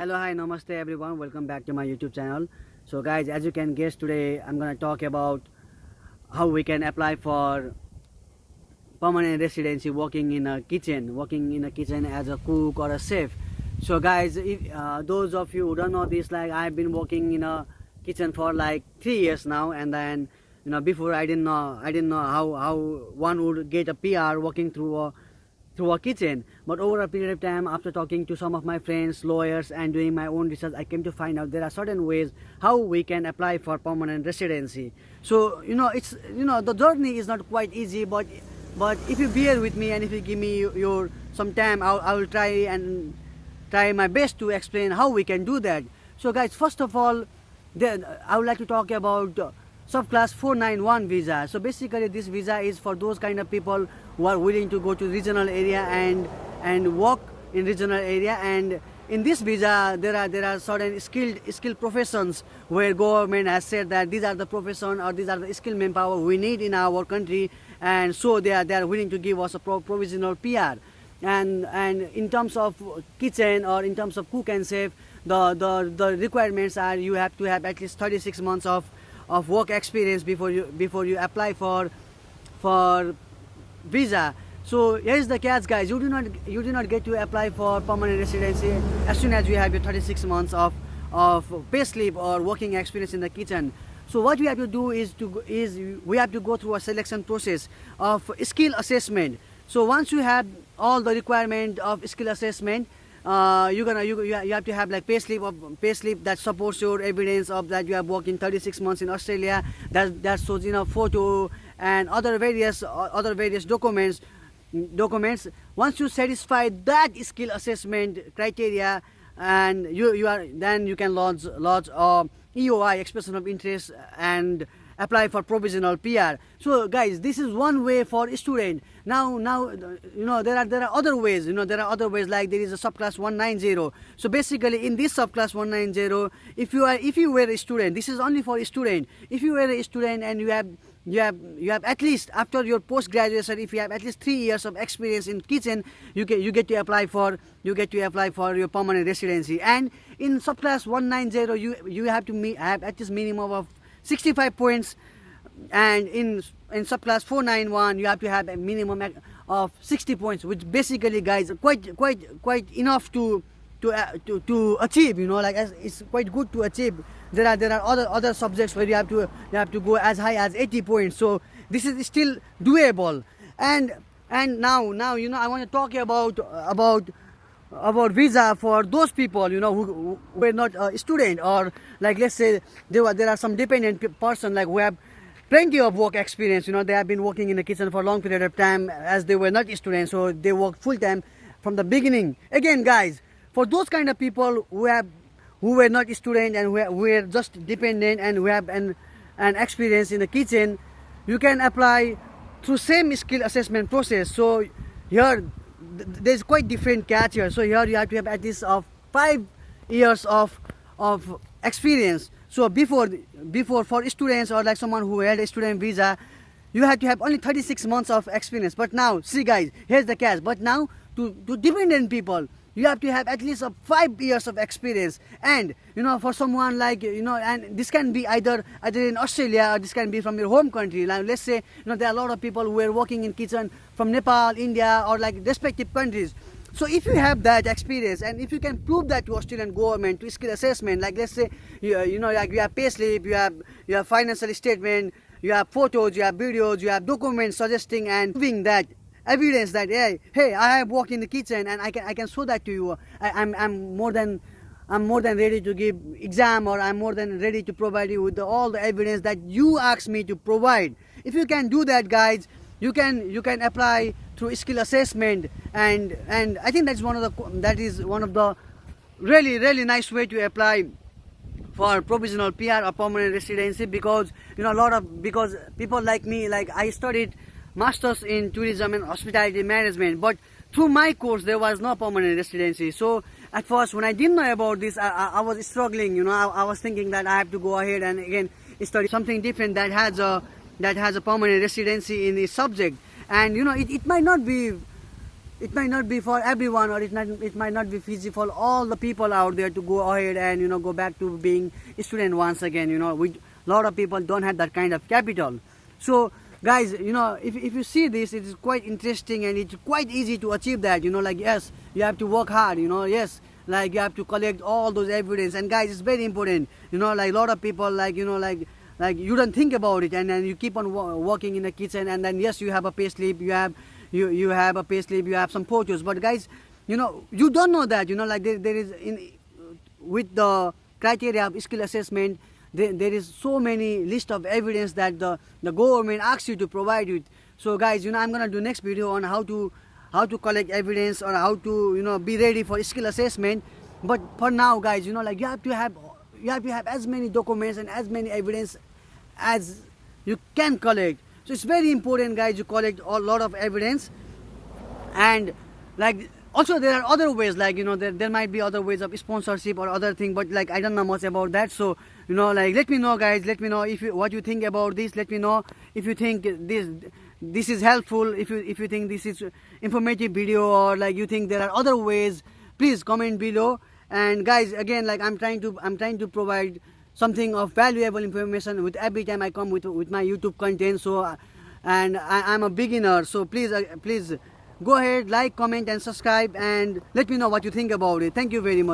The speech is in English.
Hello, hi, namaste everyone. Welcome back to my YouTube channel. So guys, as you can guess, today I'm gonna talk about how we can apply for permanent residency working in a kitchen as a cook or a chef. So guys, if those of you who don't know this, like I've been working in a kitchen for like 3 years now, and then before I didn't know how one would get a PR working through a kitchen. But over a period of time, after talking to some of my friends, lawyers, and doing my own research, I came to find out there are certain ways how we can apply for permanent residency. So it's the journey is not quite easy, but if you bear with me and if you give me your some time, I will try my best to explain how we can do that. So guys, first of all, then I would like to talk about subclass 491 visa. So basically this visa is for those kind of people who are willing to go to regional area and work in regional area. And in this visa there are certain skilled professions where government has said that these are the profession or these are the skilled manpower we need in our country, and so they are willing to give us a provisional PR. And in terms of kitchen or in terms of cook and chef, the requirements are you have to have at least 36 months of work experience before you apply for visa. So here is the catch, guys. You do not get to apply for permanent residency as soon as you have your 36 months of payslip or working experience in the kitchen. So what we have to do is we have to go through a selection process of skill assessment. So once you have all the requirement of skill assessment, you have to have like payslip that supports your evidence of that you have worked in 36 months in Australia, that shows photo and other various documents. Once you satisfy that skill assessment criteria, and you can lodge EOI, expression of interest, and apply for provisional PR. So guys, this is one way for student. Now there are other ways. There are other ways, like there is a subclass 190. So basically in this subclass 190, if you were a student, this is only for a student. If you were a student and you have at least, after your post graduation, if you have at least 3 years of experience in kitchen, you get to apply for your permanent residency. And in subclass 190, you have to have at least minimum of 65 points, and in subclass 491 you have to have a minimum of 60 points, which basically, guys, quite enough to achieve. It's quite good to achieve. There are other subjects where you have to go as high as 80 points. So this is still doable. And now I want to talk about visa for those people who were not a student, or like let's say there are some dependent person like who have plenty of work experience. They have been working in the kitchen for a long period of time as they were not students, so they work full time from the beginning. Again, guys, for those kind of people who were not student and who were just dependent and who have an experience in the kitchen, you can apply through same skill assessment process. So here there's quite different catch here. So here you have to have at least 5 years of experience. So before for students or like someone who had a student visa, you have to have only 36 months of experience. But now, see guys, here's the catch. But now to dependent people, you have to have at least 5 years of experience. And for someone like and this can be either in Australia, or this can be from your home country. Like let's say there are a lot of people who are working in kitchen from Nepal, India, or like respective countries. So if you have that experience, and if you can prove that to Australian government, to skill assessment, like let's say like you have payslip, you have financial statement, you have photos, you have videos, you have documents suggesting and proving that evidence that hey, I have worked in the kitchen and I can show that to you. I'm more than ready to give exam, or I'm more than ready to provide you with all the evidence that you asked me to provide. If you can do that, guys, you can apply through skill assessment, and I think that is one of the really nice way to apply for provisional PR or permanent residency, because because people like me, like I studied masters in tourism and hospitality management, but through my course there was no permanent residency. So at first, when I didn't know about this, I was struggling. I was thinking that I have to go ahead and again study something different that has a permanent residency in the subject. And it might not be it might not be for everyone, or it might not be feasible for all the people out there to go ahead and go back to being a student once again. We lot of people don't have that kind of capital. So guys, if you see this, it is quite interesting and it's quite easy to achieve that. Like, yes, you have to work hard. Yes, like you have to collect all those evidence. And guys, it's very important. Like a lot of people, like you don't think about it, and then you keep on working in the kitchen, and then yes, you have a pay slip, you have a pay slip, you have some photos. But guys, you don't know that. Like there is with the criteria of skill assessment, there is so many list of evidence that the government asks you to provide it. So guys, I'm gonna do next video on how to collect evidence, or how to be ready for skill assessment. But for now, guys, like you have to have as many documents and as many evidence as you can collect. So it's very important, guys, you collect a lot of evidence. And like also there are other ways, like there might be other ways of sponsorship or other thing, but like I don't know much about that. So like let me know, guys, let me know what you think about this. Let me know if you think this is helpful, if you think this is informative video, or like you think there are other ways. Please comment below. And guys, again, like I'm trying to provide something of valuable information with every time I come with my YouTube content. So and I'm a beginner, so please go ahead, like, comment and subscribe, and let me know what you think about it. Thank you very much.